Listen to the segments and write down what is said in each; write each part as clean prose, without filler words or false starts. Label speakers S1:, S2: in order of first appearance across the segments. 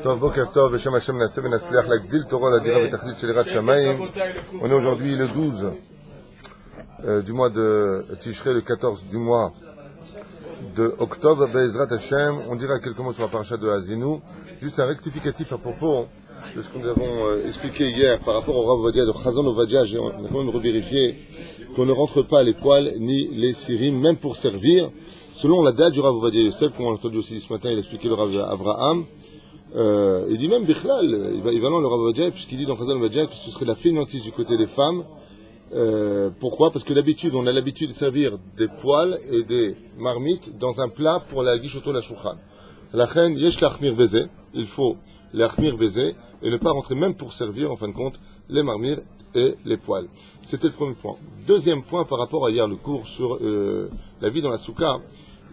S1: Tov, Boker Tov, Beshem Hashem Naseh Benasliach Lagdil Torah Ladira Betachlit Shel Yirat Shamayim. On est aujourd'hui le 12 du mois de Tishrei, le 14 du mois de octobre. Be'ezrat Hashem, on dira quelques mots sur la paracha de Hazinu. Juste un rectificatif à propos de ce que nous avons expliqué hier par rapport au Rav Ovadia de Chazon Ovadia. On a quand même revérifié qu'on ne rentre pas les poils ni les sirim, même pour servir. Selon la date du Rav Ovadia Yosef, comme on l'a entendu aussi ce matin, il a expliqué le Rav Avraham. Il dit même Bichlal, il va dans le Rav Ovadia, puisqu'il dit dans Chazon Ovadia que ce serait la fainéantise du côté des femmes. Pourquoi? Parce que d'habitude, on a l'habitude de servir des poils et des marmites dans un plat pour la guichoto la shulchan. La reine, yesh l'achmir baiser, il faut l'achmir baiser et ne pas rentrer même pour servir, en fin de compte, les marmites et les poils. C'était le premier point. Deuxième point par rapport à hier, le cours sur la vie dans la soukha.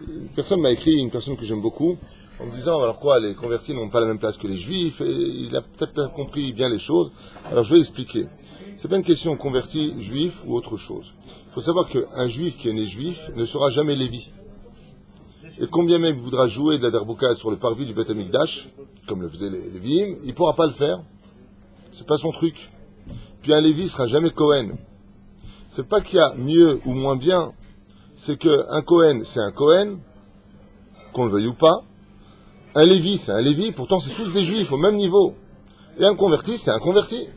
S1: Une personne m'a écrit, une personne que j'aime beaucoup, en me disant, alors quoi, les convertis n'ont pas la même place que les juifs, et il a peut-être pas compris bien les choses. Alors je vais expliquer. C'est pas une question converti juif ou autre chose. Il faut savoir qu'un juif qui est né juif ne sera jamais lévi. Et combien même il voudra jouer de la derbouka sur le parvis du Beth Amikdash, comme le faisaient les Lévi'im, il pourra pas le faire. C'est pas son truc. Puis un Lévi sera jamais Cohen. C'est pas qu'il y a mieux ou moins bien, c'est qu'un Cohen, c'est un Cohen, qu'on le veuille ou pas. Un Lévi, c'est un Lévi, pourtant c'est tous des juifs au même niveau. Et un converti, c'est un converti.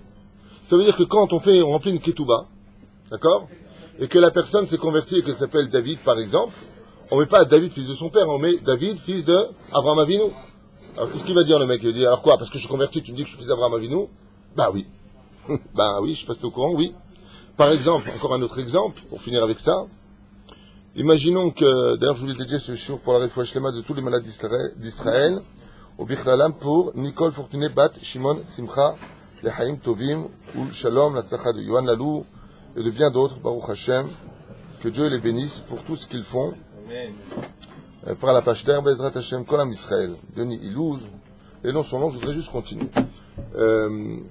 S1: Ça veut dire que quand on remplit une ketouba, d'accord, et que la personne s'est convertie et qu'elle s'appelle David, par exemple, on met pas David, fils de son père, on met David, fils de Avraham Avinu. Alors qu'est-ce qu'il va dire le mec? Il va dire, alors quoi, parce que je suis converti, tu me dis que je suis fils d'Avraham Avinu? Bah oui. Bah oui, je sais pas si t'es au courant, oui. Par exemple, encore un autre exemple, pour finir avec ça. Imaginons que, d'ailleurs je voulais dédier ce jour pour la réfoua shlema de tous les malades d'Israël, au Bichlalam pour Nicole Fortuné Bat Shimon Simcha, les Haïm Tovim, ou Shalom, la Tzacha de Yohan Lalou, et de bien d'autres, Baruch Hashem, que Dieu les bénisse pour tout ce qu'ils font. Par la page d'Her, Bezrat Hashem, Kolam Israël, Denis Ilouz, et non son nom, je voudrais juste continuer. Il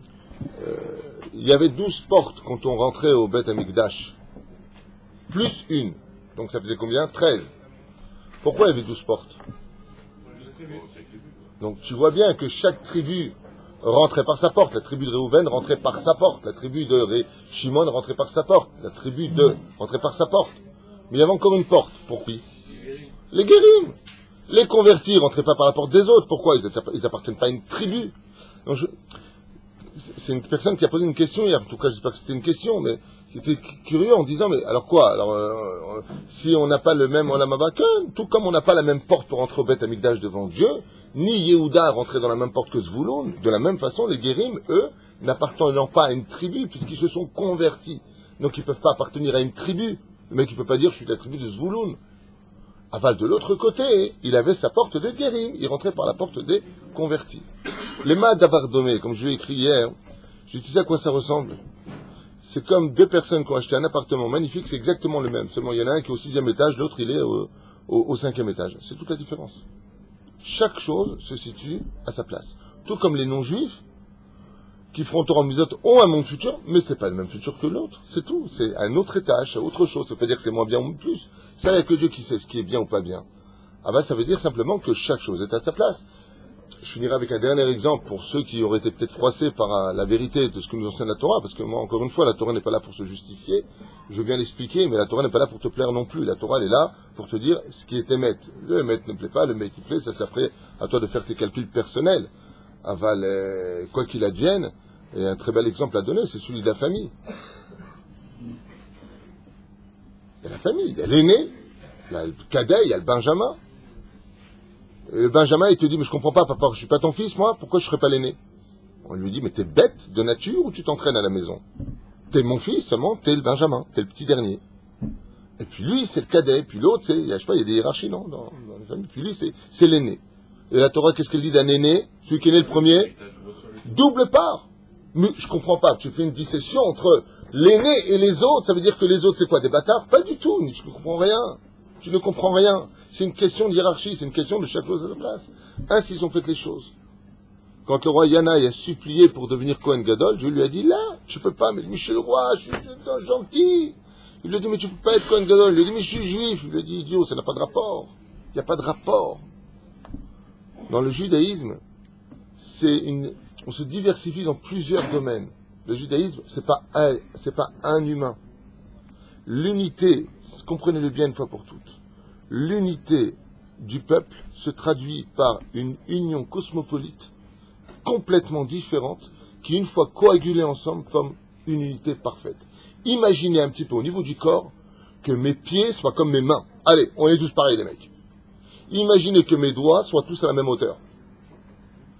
S1: y avait 12 portes quand on rentrait au Beth Amikdash, plus une. Donc ça faisait combien? 13. Pourquoi il y avait 12 portes? Donc tu vois bien que chaque tribu rentrait par sa porte. La tribu de Réhouven rentrait par sa porte. La tribu de Shimon rentrait par sa porte. La tribu de rentrait par sa porte. Mais il y avait encore une porte. Pour qui? Les guérim. Les convertis rentraient pas par la porte des autres. Pourquoi? Ils appartiennent pas à une tribu. Donc c'est une personne qui a posé une question hier. En tout cas, je sais pas que c'était une question, mais qui était curieux en disant, mais alors quoi? Alors, si on n'a pas le même Olam Haba, tout comme on n'a pas la même porte pour entrer au Beth Amikdash devant Dieu, ni Yehuda rentrer dans la même porte que Zvouloun, de la même façon, les guérim, eux, n'appartenant pas à une tribu, puisqu'ils se sont convertis. Donc ils peuvent pas appartenir à une tribu. Le mec, il peut pas dire, je suis de la tribu de Zvouloun. Aval de l'autre côté, il avait sa porte de guérim. Il rentrait par la porte des convertis. Les mâts d'Avardomé, comme je l'ai écrit hier, je sais à quoi ça ressemble. C'est comme deux personnes qui ont acheté un appartement magnifique, c'est exactement le même. Seulement, il y en a un qui est au 6e étage, l'autre, il est au 5e étage. C'est toute la différence. Chaque chose se situe à sa place. Tout comme les non-juifs, qui feront Torah Mitzvot, ont un monde futur, mais c'est pas le même futur que l'autre. C'est tout. C'est un autre étage, c'est autre chose. Ça veut pas dire que c'est moins bien ou plus. Ça, il n'y a que Dieu qui sait ce qui est bien ou pas bien. Ah bah, ça veut dire simplement que chaque chose est à sa place. Je finirai avec un dernier exemple pour ceux qui auraient été peut-être froissés par la vérité de ce que nous enseigne la Torah, parce que moi, encore une fois, la Torah n'est pas là pour se justifier. Je veux bien l'expliquer, mais la Torah n'est pas là pour te plaire non plus. La Torah, elle est là pour te dire ce qui est émet. Le émet ne plaît pas, le émet il plaît, ça c'est après à toi de faire tes calculs personnels. Aval, quoi qu'il advienne, et un très bel exemple à donner, c'est celui de la famille. Il y a la famille, il y a l'aîné, il y a le cadet, il y a le benjamin. Et le benjamin, il te dit, mais je comprends pas, papa, je suis pas ton fils, moi, pourquoi je serais pas l'aîné? On lui dit, mais t'es bête de nature ou tu t'entraînes à la maison? T'es mon fils, seulement, t'es le benjamin, t'es le petit dernier. Et puis lui, c'est le cadet, puis l'autre, c'est, je sais pas, il y a des hiérarchies, non, dans les familles, puis lui, c'est l'aîné. Et la Torah, qu'est-ce qu'elle dit d'un aîné? Celui qui est né le premier? Double part. Mais je comprends pas, tu fais une dissection entre l'aîné et les autres, ça veut dire que les autres, c'est quoi, des bâtards? Pas du tout, je ne comprends rien. Tu ne comprends rien. C'est une question de hiérarchie, c'est une question de chaque chose à sa place. Ainsi ils ont fait les choses. Quand le roi Yanaï a supplié pour devenir Kohen Gadol, Dieu lui a dit, là, tu peux pas, mais je suis le roi, je suis gentil. Il lui a dit, mais tu peux pas être Kohen Gadol. Il lui a dit, mais je suis juif. Il lui a dit, idiot, ça n'a pas de rapport. Il n'y a pas de rapport. Dans le judaïsme, on se diversifie dans plusieurs domaines. Le judaïsme, c'est pas un humain. L'unité, comprenez-le bien une fois pour toutes, l'unité du peuple se traduit par une union cosmopolite complètement différente qui, une fois coagulées ensemble, forme une unité parfaite. Imaginez un petit peu au niveau du corps que mes pieds soient comme mes mains. Allez, on est tous pareils les mecs. Imaginez que mes doigts soient tous à la même hauteur.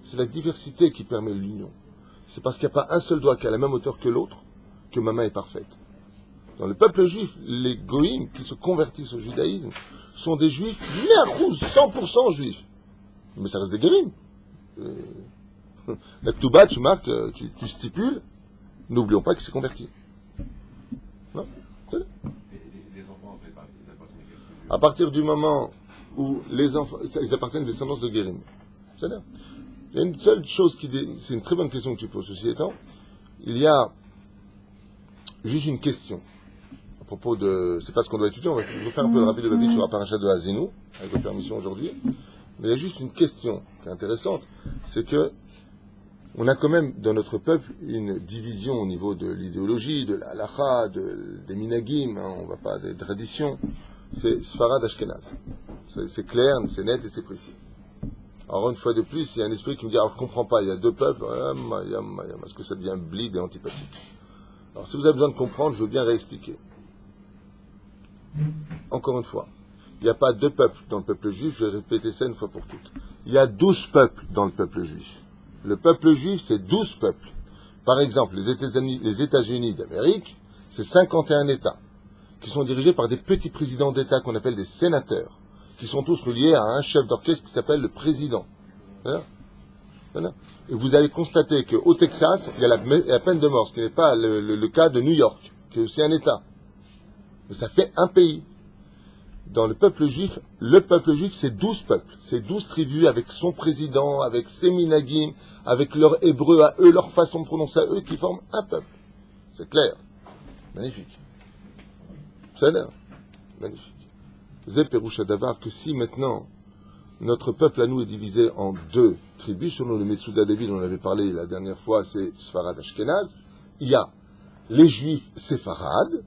S1: C'est la diversité qui permet l'union. C'est parce qu'il n'y a pas un seul doigt qui a la même hauteur que l'autre que ma main est parfaite. Dans le peuple juif, les goïms qui se convertissent au judaïsme sont des juifs, 100% juifs. Mais ça reste des goïms. La Ktouba, tu marques, tu stipules, n'oublions pas qu'il s'est converti. Non, c'est là. Les enfants, à partir du moment où les enfants, ils appartiennent aux descendants de Guérim. C'est là. Il y a une seule chose c'est une très bonne question que tu poses, ceci étant, il y a juste une question. À propos de, c'est pas ce qu'on doit étudier, on va faire un peu de Rabbi Levavitch sur la paracha de Haazinu, avec votre permission aujourd'hui, mais il y a juste une question qui est intéressante, c'est que on a quand même dans notre peuple une division au niveau de l'idéologie, de la halacha, des minagim, on va pas des traditions, c'est Sfarad Ashkenaz. C'est clair, c'est net et c'est précis. Alors une fois de plus, il y a un esprit qui me dit, alors je comprends pas, il y a deux peuples, est-ce que ça devient blide et antipathique? Alors si vous avez besoin de comprendre, je veux bien réexpliquer. Encore une fois, il n'y a pas deux peuples dans le peuple juif, je vais répéter ça une fois pour toutes. Il y a 12 peuples dans le peuple juif. Le peuple juif, c'est 12 peuples. Par exemple, les États-Unis d'Amérique, c'est 51 États, qui sont dirigés par des petits présidents d'État qu'on appelle des sénateurs, qui sont tous reliés à un chef d'orchestre qui s'appelle le président. Voilà. Et vous allez constater qu'au Texas, il y a la peine de mort, ce qui n'est pas le cas de New York, qui est aussi un État. Mais ça fait un pays. Dans le peuple juif, c'est 12 peuples. C'est 12 tribus avec son président, avec ses minagim, avec leur hébreu à eux, leur façon de prononcer à eux, qui forment un peuple. C'est clair. Magnifique. C'est l'air. Magnifique. Zé Péroucha Davar, que si maintenant, notre peuple à nous est divisé en deux tribus, selon le Metsouda David, on en avait parlé la dernière fois, c'est Sfarad Ashkenaz, il y a les juifs séfarades,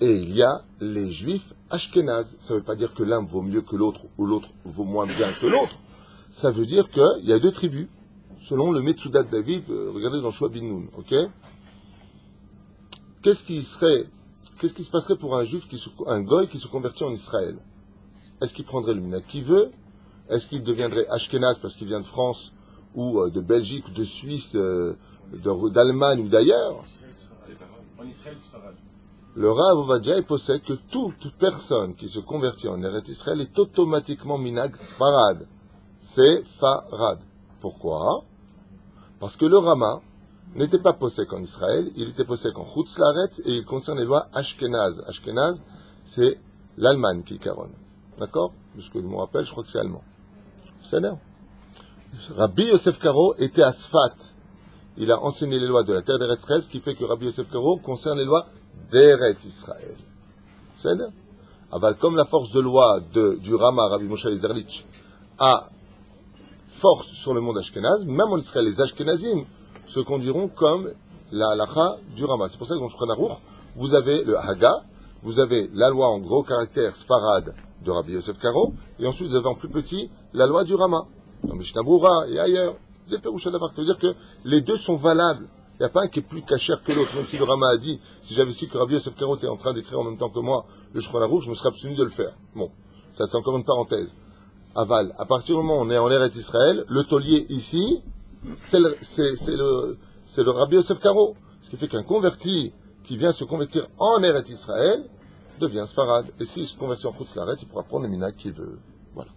S1: et il y a les juifs ashkénazes. Ça ne veut pas dire que l'un vaut mieux que l'autre ou l'autre vaut moins bien que l'autre. Ça veut dire qu'il y a deux tribus, selon le Metsouda de David, regardez dans Shua bin Nun, ok? Qu'est-ce qui se passerait pour un goy qui se convertit en Israël? Est-ce qu'il prendrait le minag qu'il veut? Est-ce qu'il deviendrait ashkénaze parce qu'il vient de France ou de Belgique ou de Suisse, d'Allemagne ou d'ailleurs?
S2: En Israël, c'est pas grave.
S1: Le Rav Ovadia possède que toute personne qui se convertit en Eretz Israël est automatiquement minag Sfarad. C'est Farad. Pourquoi? Parce que le Rama n'était pas possède en Israël, il était possède en Chutz Laaretz et il concerne les lois Ashkenaz. Ashkenaz, c'est l'Allemagne qui caronne. D'accord? Parce que je me rappelle, je crois que c'est allemand. C'est là. Rabbi Yosef Karo était à Sfat. Il a enseigné les lois de la terre d'Eretz Israël, ce qui fait que Rabbi Yosef Karo concerne les lois d'Eretz Israël. C'est là. Aval, comme la force de loi du Rama, Rabbi Moshe Zerlich, a force sur le monde Ashkenaz, même en Israël, les Ashkenazim se conduiront comme la halacha du Rama. C'est pour ça que dans Shulchan Aruch, vous avez le Haga, vous avez la loi en gros caractère Sfarad de Rabbi Yosef Karo, et ensuite vous avez en plus petit la loi du Rama, dans Mishnah Brura et ailleurs. Des Péroucha Davar, ça veut dire que les deux sont valables. Il n'y a pas un qui est plus cachère que l'autre, même si le Rama a dit, si j'avais su que Rabbi Yosef Karo était en train d'écrire en même temps que moi le Shulchan Aruch, je me serais abstenu de le faire. Bon, ça c'est encore une parenthèse. Aval, à partir du moment où on est en Eretz Israël, le taulier ici, c'est le Rabbi Yosef Karo. Ce qui fait qu'un converti qui vient se convertir en Eretz Israël devient Sfarad. Et s'il se convertit en Chutz Laaretz, il pourra prendre le minag qu'il veut. Voilà.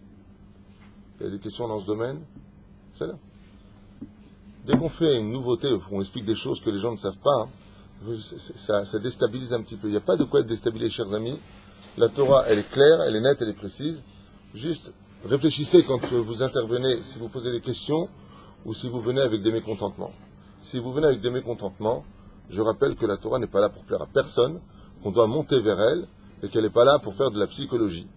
S1: Il y a des questions dans ce domaine? C'est là. Dès qu'on fait une nouveauté, on explique des choses que les gens ne savent pas, ça déstabilise un petit peu. Il n'y a pas de quoi être déstabilisé, chers amis. La Torah, elle est claire, elle est nette, elle est précise. Juste, réfléchissez quand vous intervenez, si vous posez des questions, ou si vous venez avec des mécontentements. Si vous venez avec des mécontentements, je rappelle que la Torah n'est pas là pour plaire à personne, qu'on doit monter vers elle, et qu'elle n'est pas là pour faire de la psychologie.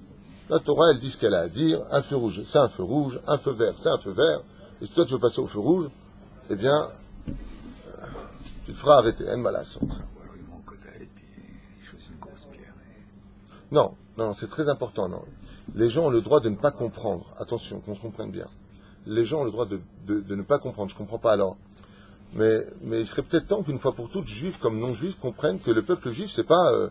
S1: La Torah, elle dit ce qu'elle a à dire. Un feu rouge, c'est un feu rouge. Un feu vert, c'est un feu vert. Et si toi, tu veux passer au feu rouge, eh bien, tu te feras arrêter. En malas. Non, non, c'est très important. Non. Les gens ont le droit de ne pas comprendre. Attention, qu'on se comprenne bien. Les gens ont le droit de ne pas comprendre. Je ne comprends pas alors. Mais il serait peut-être temps qu'une fois pour toutes, juifs comme non-juifs, comprennent que le peuple juif, c'est pas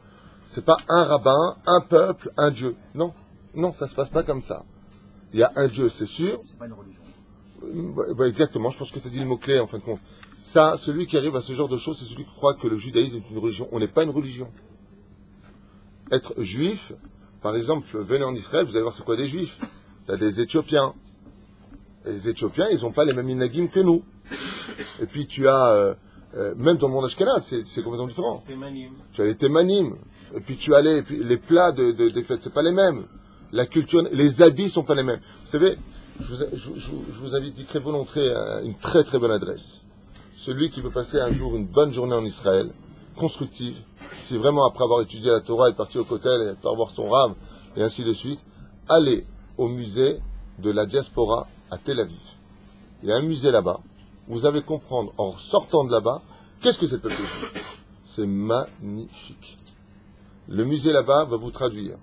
S1: un rabbin, un peuple, un Dieu. Non, non, ça se passe pas comme ça. Il y a un Dieu, c'est sûr.
S2: C'est pas une religion.
S1: Exactement, je pense que tu as dit le mot-clé en fin de compte. Ça, celui qui arrive à ce genre de choses, c'est celui qui croit que le judaïsme est une religion. On n'est pas une religion. Être juif, par exemple, venez en Israël, vous allez voir c'est quoi des juifs. Tu as des Éthiopiens. Et les Éthiopiens, ils n'ont pas les mêmes minagim que nous. Et puis tu as, même dans le monde ashkénaze, c'est complètement différent. Tu as les témanim. Et puis tu as les plats des fêtes, c'est pas les mêmes. La culture, les habits sont pas les mêmes. Vous savez, je vous invite très volontiers à une très très bonne adresse. Celui qui veut passer un jour une bonne journée en Israël, constructive, c'est vraiment après avoir étudié la Torah et parti au kotel et après avoir son rave et ainsi de suite, allez au musée de la diaspora à Tel Aviv. Il y a un musée là-bas. Vous allez comprendre en sortant de là-bas, qu'est-ce que c'est le peuple juif. C'est magnifique. Le musée là-bas va vous traduire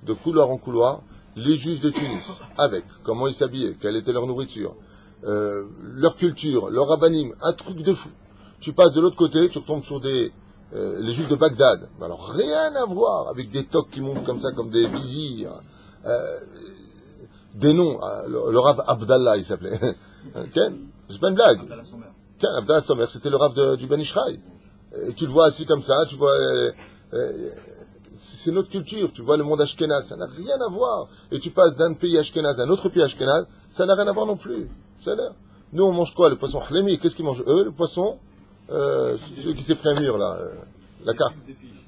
S1: de couloir en couloir les juifs de Tunis, avec comment ils s'habillaient, quelle était leur nourriture, leur culture, leur rabbanim, un truc de fou. Tu passes de l'autre côté, tu retombes sur les juifs de Bagdad. Alors rien à voir avec des toques qui montent comme ça, comme des vizirs, des noms. Le Rav Abdallah, il s'appelait. Ken, c'est pas une blague. Ken, Abdallah Somer, c'était le Rav du Ben Ishraï. Et tu le vois assis comme ça, tu vois. C'est notre culture, tu vois le monde ashkénaze, ça n'a rien à voir. Et tu passes d'un pays ashkénaze à un autre pays ashkénaze, ça n'a rien à voir non plus. Nous, on mange quoi? Le poisson hlemi, qu'est-ce qu'ils mangent eux? Le poisson, celui qui s'est pris un mur, là, la carte.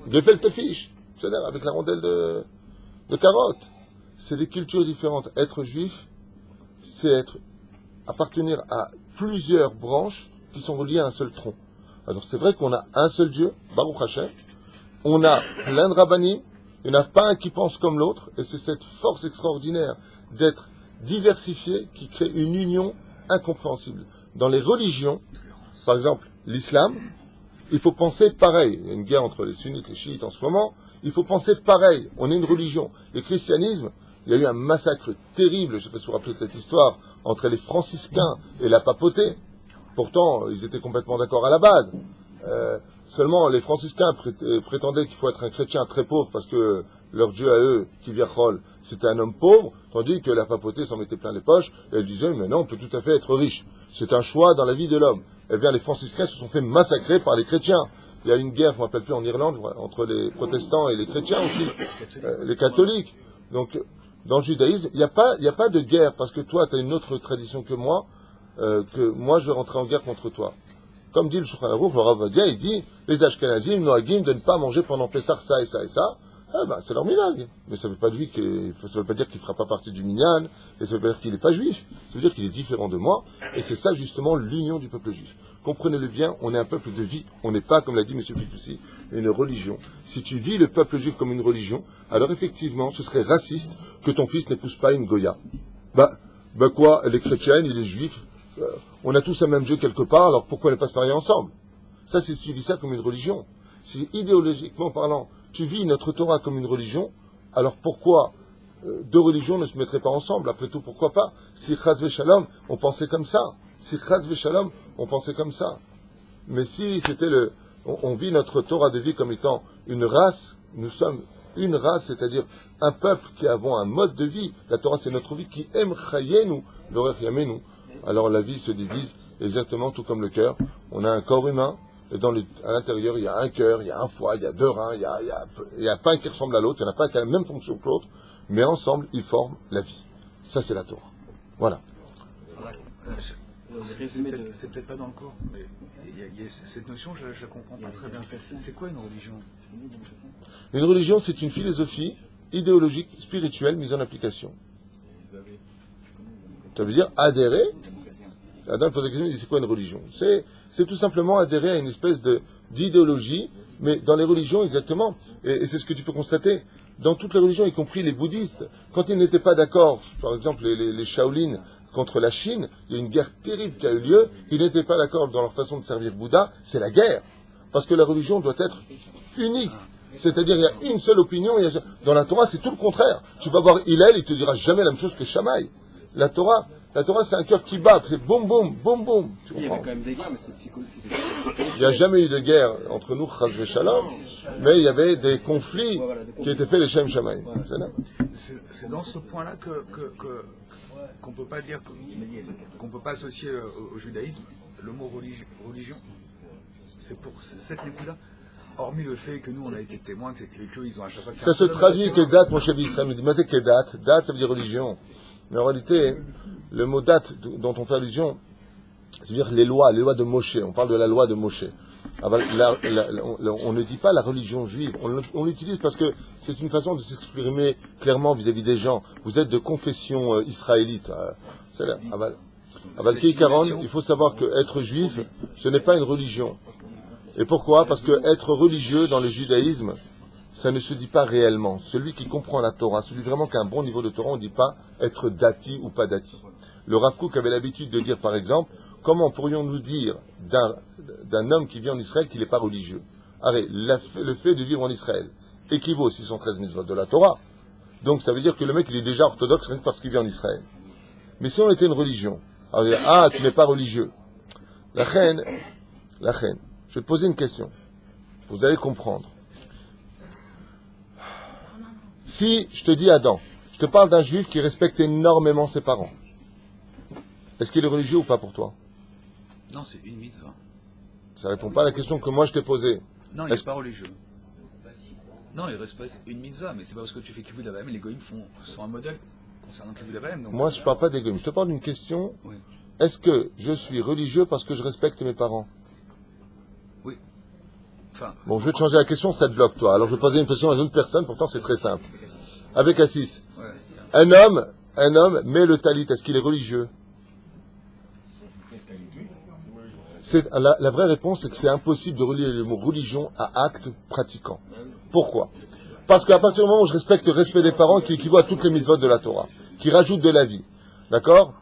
S1: Gefilte fish, c'est-à-dire avec la rondelle de carotte. C'est des cultures différentes. Être juif, c'est appartenir à plusieurs branches qui sont reliées à un seul tronc. Alors c'est vrai qu'on a un seul Dieu, Baruch Hashem. On a plein de rabbanim, il n'y en a pas un qui pense comme l'autre, et c'est cette force extraordinaire d'être diversifié qui crée une union incompréhensible. Dans les religions, par exemple l'islam, il faut penser pareil. Il y a une guerre entre les sunnites et les chiites en ce moment, il faut penser pareil. On est une religion. Le christianisme, il y a eu un massacre terrible, je ne sais pas si vous vous rappelez de cette histoire, entre les franciscains et la papauté. Pourtant, ils étaient complètement d'accord à la base. Seulement, les franciscains prétendaient qu'il faut être un chrétien très pauvre parce que leur Dieu à eux, Kiviachol, c'était un homme pauvre, tandis que la papauté s'en mettait plein les poches, et elle disait, mais non, on peut tout à fait être riche. C'est un choix dans la vie de l'homme. Eh bien, les franciscains se sont fait massacrer par les chrétiens. Il y a une guerre, je ne me rappelle plus, en Irlande, entre les protestants et les chrétiens aussi, les catholiques. Donc, dans le judaïsme, il n'y a pas de guerre, parce que toi, tu as une autre tradition que moi je vais rentrer en guerre contre toi. Comme dit le Shulchan Aruch, le Rav Vadia, il dit, les Ashkenazim, Noagim, de ne pas manger pendant Pessah ça et ça et ça, c'est leur minag. Mais ça ne veut pas dire qu'il ne fera pas partie du minyan, et ça ne veut pas dire qu'il n'est pas juif. Ça veut dire qu'il est différent de moi, et c'est ça justement l'union du peuple juif. Comprenez-le bien, on est un peuple de vie, on n'est pas, comme l'a dit M. Fitoussi, une religion. Si tu vis le peuple juif comme une religion, alors effectivement, ce serait raciste que ton fils n'épouse pas une Goya. Quoi, elle est chrétienne, il est juif, on a tous un même Dieu quelque part, alors pourquoi ne pas se marier ensemble? Ça, c'est si tu vis ça comme une religion. Si idéologiquement parlant, tu vis notre Torah comme une religion, alors pourquoi deux religions ne se mettraient pas ensemble? Après tout, pourquoi pas? Si Chas V'Shalom, on pensait comme ça. Si Chas V'Shalom, on pensait comme ça. Mais si c'était on vit notre Torah de vie comme étant une race, nous sommes une race, c'est-à-dire un peuple qui avons un mode de vie. La Torah, c'est notre vie qui aime chayenu, l'orech yamenu. Alors la vie se divise exactement tout comme le cœur. On a un corps humain, et à l'intérieur, il y a un cœur, il y a un foie, il y a deux reins, il y a pas un qui ressemble à l'autre, il n'y en a pas qui a la même fonction que l'autre, mais ensemble, ils forment la vie. Ça, c'est la Torah. Voilà.
S3: C'est peut-être pas dans le corps, mais il y a cette notion, je ne comprends pas très bien. C'est quoi une religion?
S1: Une religion, c'est une philosophie idéologique, spirituelle, mise en application. Ça veut dire adhérer. Adam pose la question, il dit c'est quoi une religion? C'est tout simplement adhérer à une espèce d'idéologie, mais dans les religions exactement. Et c'est ce que tu peux constater. dans toutes les religions, y compris les bouddhistes. Quand ils n'étaient pas d'accord, par exemple les Shaolin contre la Chine, il y a une guerre terrible qui a eu lieu, ils n'étaient pas d'accord dans leur façon de servir Bouddha, c'est la guerre. Parce que la religion doit être unique. C'est-à-dire, il y a une seule opinion. Dans la Torah, c'est tout le contraire. Tu vas voir Hillel, il te dira jamais la même chose que Shammai. La Torah, c'est un cœur qui bat, c'est boum, boum, boum, boum. Tu
S2: Il y avait
S1: comprends?
S2: quand même des guerres, mais c'est psychologique.
S1: Il n'y a jamais eu de guerre entre nous, Chaz Shalom, mais il y avait des conflits qui étaient faits les Shem Shammai.
S3: C'est dans ce point-là qu'on peut pas dire qu'on peut pas associer au judaïsme le mot religion. C'est pour cette époque-là. Hormis le fait que nous, on a été témoins, que ils ont à chaque fois...
S1: Ça se traduit que date, mon cher Israël me dit, mais c'est que date? Date, ça veut dire religion. Mais en réalité, le mot date dont on fait allusion, c'est-à-dire les lois de Moshe. On parle de la loi de Moshe. On ne dit pas la religion juive. On l'utilise parce que c'est une façon de s'exprimer clairement vis-à-vis des gens. Vous êtes de confession israélite. Aval Kikaron, il faut savoir que être juif, ce n'est pas une religion. Et pourquoi? Parce que être religieux dans le judaïsme, ça ne se dit pas réellement. Celui qui comprend la Torah, celui vraiment qui a un bon niveau de Torah, on ne dit pas être dati ou pas dati. Le Rav Kook avait l'habitude de dire, par exemple, comment pourrions-nous dire d'un homme qui vit en Israël qu'il n'est pas religieux? Arrête, le fait de vivre en Israël équivaut aux 613 mitzvot de la Torah. Donc ça veut dire que le mec il est déjà orthodoxe rien que parce qu'il vit en Israël. Mais si on était une religion, alors il dit, ah, tu n'es pas religieux. La reine, je vais te poser une question. Vous allez comprendre. Si je te dis Adam, je te parle d'un juif qui respecte énormément ses parents, est-ce qu'il est religieux ou pas pour toi?
S3: Non, c'est une mitzvah.
S1: Ça répond pas à la question que moi je t'ai posée.
S3: Non, il n'est pas religieux. Non, il respecte une mitzvah, mais c'est pas parce que tu fais Kivud Avaim, les goïms sont un modèle concernant Kivud Avaim.
S1: Moi, je ne parle pas des goïms. Je te parle d'une question.
S3: Oui.
S1: Est-ce que je suis religieux parce que je respecte mes parents?
S3: Oui. Enfin,
S1: bon, je vais te changer la question, ça te bloque, toi. Alors, je vais poser une question à une autre personne, pourtant c'est très simple. Avec Assis.
S3: ouais.
S1: Un homme met le talit, est-ce qu'il est religieux? La vraie réponse, c'est que c'est impossible de relier le mot religion à acte pratiquant. Pourquoi? Parce qu'à partir du moment où je respecte le respect des parents, qui équivaut à toutes les mitzvot de la Torah, qui rajoute de la vie, d'accord?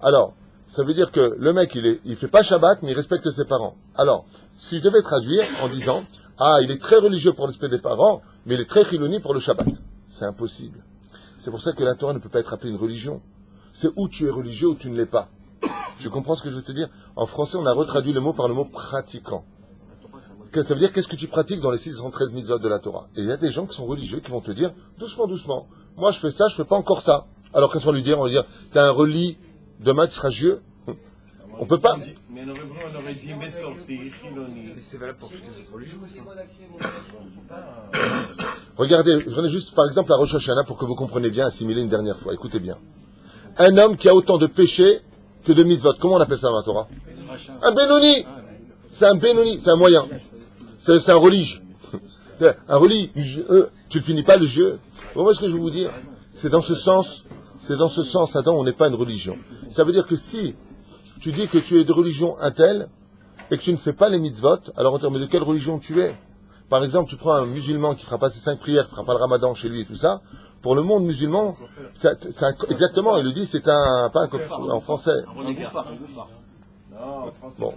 S1: Alors, ça veut dire que le mec, il fait pas Shabbat, mais il respecte ses parents. Alors, si je devais traduire en disant, ah, il est très religieux pour le respect des parents, mais il est très chiloni pour le Shabbat. C'est impossible. C'est pour ça que la Torah ne peut pas être appelée une religion. C'est où tu es religieux ou tu ne l'es pas. Tu comprends ce que je veux te dire? En français, on a retraduit le mot par le mot pratiquant. Ça veut dire qu'est-ce que tu pratiques dans les 613 mitzvot de la Torah. Et il y a des gens qui sont religieux qui vont te dire, doucement, doucement, moi je fais ça, je fais pas encore ça. Alors qu'est-ce qu'on va lui dire? On va lui dire, t'as un relis, demain tu seras Dieu. On peut pas.
S2: Mais on aurait dit, mais sorti, chiloni.
S3: Mais c'est valable pour toutes les autres religions, ça.
S1: Regardez, je prenais juste par exemple la Rosh Hashanah pour que vous compreniez bien, assimiler une dernière fois. Écoutez bien. Un homme qui a autant de péchés que de mitzvot, comment on appelle ça dans la Torah? Un Benoni. C'est un Benoni, c'est un moyen. C'est un religieux. Un religieux, tu le finis pas le jeu. Vous voyez ce que je veux vous dire? C'est dans ce sens, Adam, on n'est pas une religion. Ça veut dire que si tu dis que tu es de religion un tel, et que tu ne fais pas les mitzvot, alors en termes de quelle religion tu es? Par exemple, tu prends un musulman qui fera pas ses 5 prières, qui fera pas le ramadan chez lui et tout ça, pour le monde musulman, exactement, il le dit, c'est pas un en français. Bon.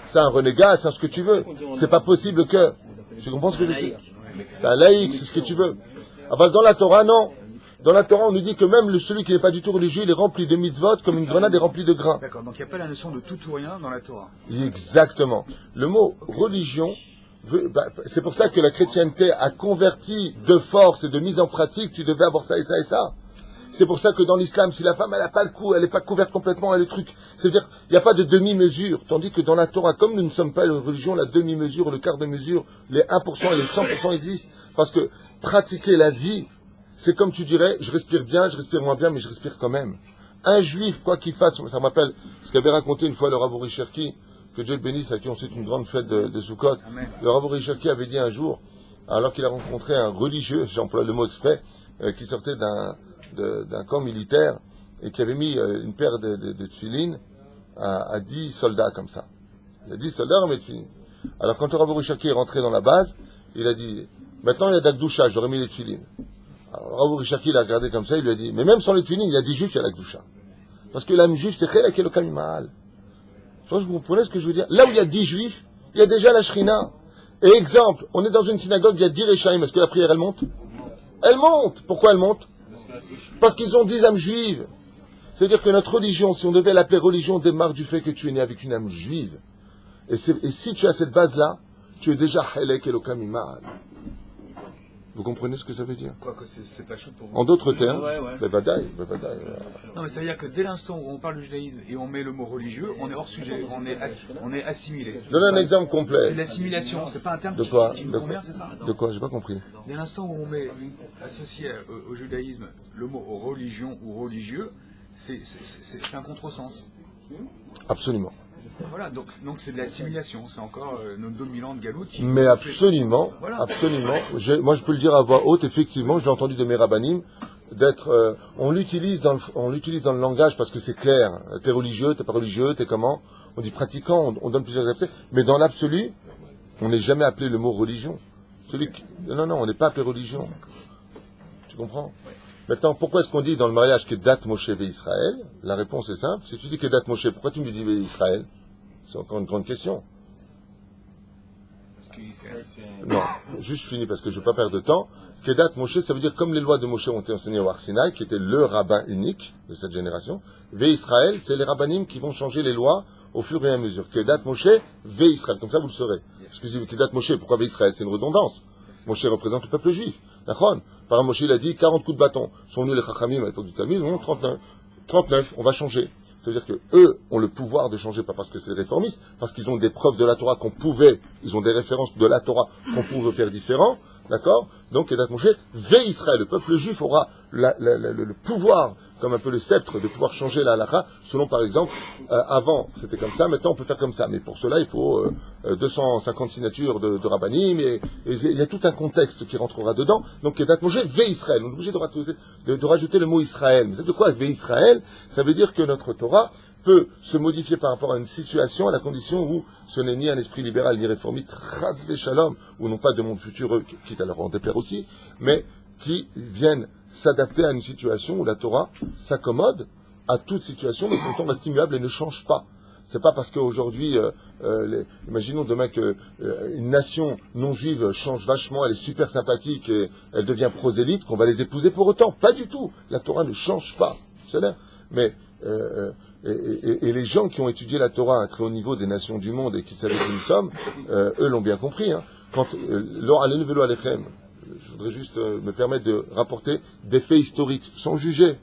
S1: C'est un renégat, c'est ce que tu veux. C'est pas possible que. Tu comprends ce que je veux dire? C'est un laïc, c'est ce que tu veux. Enfin, dans la Torah, non. Dans la Torah, on nous dit que même celui qui n'est pas du tout religieux, il est rempli de mitzvot comme une grenade est remplie de grains.
S3: D'accord, donc il n'y a pas la notion de tout ou rien dans la Torah.
S1: Exactement. Le mot religion, c'est pour ça que la chrétienté a converti de force et de mise en pratique, tu devais avoir ça et ça et ça. C'est pour ça que dans l'islam, si la femme elle n'a pas le coup, elle n'est pas couverte complètement, elle est le truc. C'est-à-dire, il n'y a pas de demi-mesure. Tandis que dans la Torah, comme nous ne sommes pas une religion, la demi-mesure, le quart de mesure, les 1% et les 100% existent. Parce que pratiquer la vie, c'est comme tu dirais, je respire bien, je respire moins bien, mais je respire quand même. Un juif, quoi qu'il fasse, ça m'appelle ce qu'avait raconté une fois le Rav Uri Cherki, que Dieu le bénisse, à qui on souhaite une grande fête de Sukkot. Le Rav Uri Cherki avait dit un jour, alors qu'il a rencontré un religieux, j'emploie le mot exprès, qui sortait d'un camp militaire et qui avait mis une paire de tefilines à 10 soldats comme ça. Il y a 10 soldats, on met tefilines. Alors quand le Rav Uri Cherki est rentré dans la base, il a dit, Maintenant, il y a d'Akdoucha, j'aurais mis les tefilines. Alors, Rav Rishaki l'a regardé comme ça, il lui a dit, mais même sans les tefilines, il y a 10 juifs, il y a l'Akdoucha. Parce que l'âme juive, c'est Chelak Elokam Imal. Je pense que vous comprenez ce que je veux dire. Là où il y a 10 juifs, il y a déjà la Shrina. Et exemple, on est dans une synagogue, il y a 10 Rechaim, est-ce que la prière, elle monte? Elle monte. Pourquoi elle monte? Parce qu'ils ont 10 âmes juives. C'est-à-dire que notre religion, si on devait l'appeler religion, démarre du fait que tu es né avec une âme juive. Et si tu as cette base-là, tu es déjà Chelak Elokam Imal. Vous comprenez ce que ça veut dire?
S3: Quoi que c'est pas chaud pour vous.
S1: En d'autres termes,
S4: Ouais.
S1: Bevadaï.
S3: Non, mais ça veut dire que dès l'instant où on parle du judaïsme et on met le mot religieux, on est hors sujet, on est assimilé.
S1: Donne un exemple
S3: C'est
S1: complet.
S3: l'assimilation, c'est pas un terme
S1: De quoi?
S3: qui me
S1: De
S3: convient,
S1: quoi?
S3: c'est ça?
S1: De quoi? J'ai pas compris.
S3: Dès l'instant où on met associé au judaïsme le mot religion ou religieux, c'est un contresens.
S1: Absolument.
S3: Voilà, donc c'est de l'assimilation, c'est encore nos 2000 ans de galoute qui...
S1: Mais absolument,
S3: Voilà.
S1: absolument. Moi, je peux le dire à voix haute, effectivement, je l'ai entendu de mes rabbinim, d'être... on l'utilise dans le langage parce que c'est clair. T'es religieux, t'es pas religieux, t'es comment? On dit pratiquant, on donne plusieurs aspects. Mais dans l'absolu, on n'est jamais appelé le mot religion. Non, on n'est pas appelé religion. Tu comprends? Maintenant, pourquoi est-ce qu'on dit dans le mariage Kedat Moshe ve Israël? La réponse est simple. Si tu dis Kedat Moshe, pourquoi tu me dis ve Israël? C'est encore une grande question.
S2: Parce qu'Israël, c'est...
S1: Non, juste je finis parce que je ne veux pas perdre de temps. Kedat Moshe, ça veut dire comme les lois de Moshe ont été enseignées au Har Sinaï, qui était le rabbin unique de cette génération. Ve Israël, c'est les rabbinim qui vont changer les lois au fur et à mesure. Kedat Moshe, Ve Israël, comme ça vous le saurez. Excusez-moi, Kedat Moshe, pourquoi Ve Israël? C'est une redondance. Moshe représente le peuple juif. D'accord? Par exemple, Moshe, il a dit 40 coups de bâton. Sont venus les Chachamim à l'époque du Talmud, non, 39, on va changer. Ça veut dire que eux ont le pouvoir de changer, pas parce que c'est des réformistes, parce qu'ils ont des preuves de la Torah ils ont des références de la Torah qu'on pouvait faire différent, d'accord? Donc, Kedat Moshe, Ve Israël, le peuple juif aura le pouvoir, comme un peu le sceptre, de pouvoir changer la halakha, selon par exemple, avant c'était comme ça, maintenant on peut faire comme ça, mais pour cela il faut 250 signatures de rabbinim, et il y a tout un contexte qui rentrera dedans. Donc Kedat Moshe, Ve Israël, on est obligé de rajouter le mot Israël. Mais c'est de quoi Ve Israël? Ça veut dire que notre Torah peut se modifier par rapport à une situation, à la condition où ce n'est ni un esprit libéral ni réformiste, Chas Shalom, ou non pas de monde futur, quitte à leur en déplaire aussi, mais qui viennent s'adapter à une situation où la Torah s'accommode à toute situation, mais que le temps reste immuable et ne change pas. C'est pas parce qu'aujourd'hui, imaginons demain que une nation non juive change vachement, elle est super sympathique et elle devient prosélyte, qu'on va les épouser pour autant. Pas du tout. La Torah ne change pas. C'est là. Mais et les gens qui ont étudié la Torah à un très haut niveau des nations du monde et qui savaient qui nous sommes, eux l'ont bien compris. Hein. Quand je voudrais juste me permettre de rapporter des faits historiques, sans juger.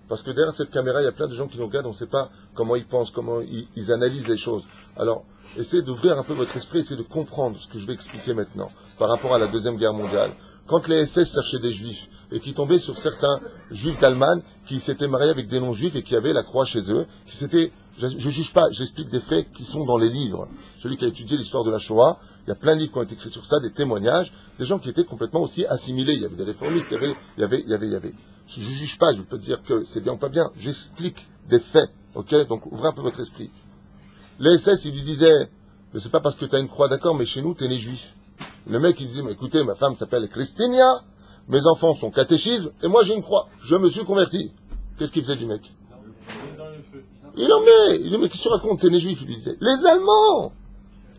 S1: Parce que derrière cette caméra, il y a plein de gens qui nous regardent, on ne sait pas comment ils pensent, comment ils analysent les choses. Alors, essayez d'ouvrir un peu votre esprit, essayez de comprendre ce que je vais expliquer maintenant, par rapport à la Deuxième Guerre mondiale. Quand les SS cherchaient des juifs, et qui tombaient sur certains juifs d'Allemagne, qui s'étaient mariés avec des non-juifs et qui avaient la croix chez eux, je juge pas, j'explique des faits qui sont dans les livres. Celui qui a étudié l'histoire de la Shoah, il y a plein de livres qui ont été écrits sur ça, des témoignages, des gens qui étaient complètement aussi assimilés. Il y avait des réformistes, il y avait. Je juge pas, je peux dire que c'est bien ou pas bien. J'explique des faits, ok? Donc ouvrez un peu votre esprit. Les SS, ils lui disaient, mais c'est pas parce que tu as une croix, d'accord, mais chez nous, t'es né juif. Le mec, il disait, mais écoutez, ma femme s'appelle Christinia, mes enfants sont catéchisme, et moi j'ai une croix. Je me suis converti. Qu'est-ce qu'il faisait du mec? Il dit, mais qu'est-ce que tu racontes? T'es né juif, il lui disait. Les Allemands!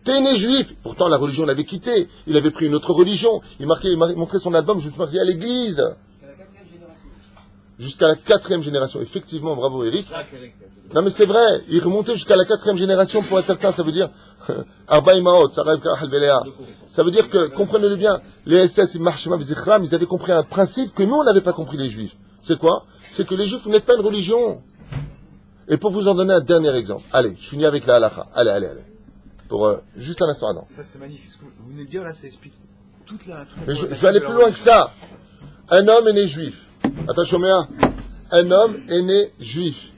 S1: T'es né juif. Pourtant, la religion l'avait quitté. Il avait pris une autre religion. Il montrait son album, je me suis marié à l'église. Jusqu'à la 4e génération. Effectivement, bravo Eric. Non mais c'est vrai, il remontait jusqu'à la 4e génération pour être certain, ça veut dire Arba Imaot, ça veut dire que, comprenez-le bien, les SS, ils avaient compris un principe que nous, on n'avait pas compris les juifs. C'est quoi? C'est que les juifs, vous n'êtes pas une religion. Et pour vous en donner un dernier exemple, allez, je finis avec la halakha. Allez. Pour juste un instant, Adam.
S3: Ça c'est magnifique, ce que vous venez de dire là, ça explique toute la...
S1: Mais je vais aller plus loin que ça. Un homme est né juif. Attention, un homme est né juif.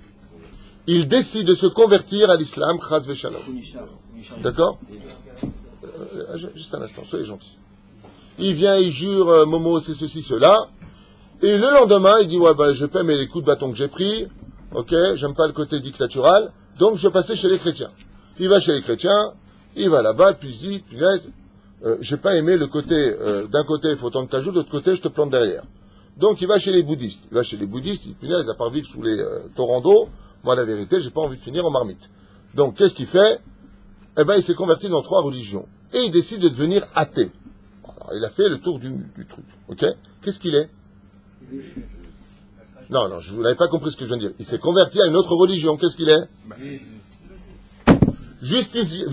S1: Il décide de se convertir à l'islam, chas v'shalom. D'accord? Juste un instant, soyez gentils. Il vient, il jure, Momo, c'est ceci, cela. Et le lendemain, il dit, ouais, je paie les coups de bâton que j'ai pris. Ok, j'aime pas le côté dictatural. Donc, je vais passer chez les chrétiens. Il va chez les chrétiens, il va là-bas, puis il se dit, punaise, j'ai pas aimé le côté, d'un côté il faut tant que t'ajoutes, de l'autre côté je te plante derrière. Donc il va chez les bouddhistes. Il dit, punaise, à part vivre sous les torrents d'eau, moi la vérité, j'ai pas envie de finir en marmite. Donc qu'est-ce qu'il fait? Eh ben il s'est converti dans 3 religions. Et il décide de devenir athée. Alors, il a fait le tour du truc. Ok? Qu'est-ce qu'il est? Non, vous n'avez pas compris ce que je viens de dire. Il s'est converti à une autre religion. Qu'est-ce qu'il est? Justicier.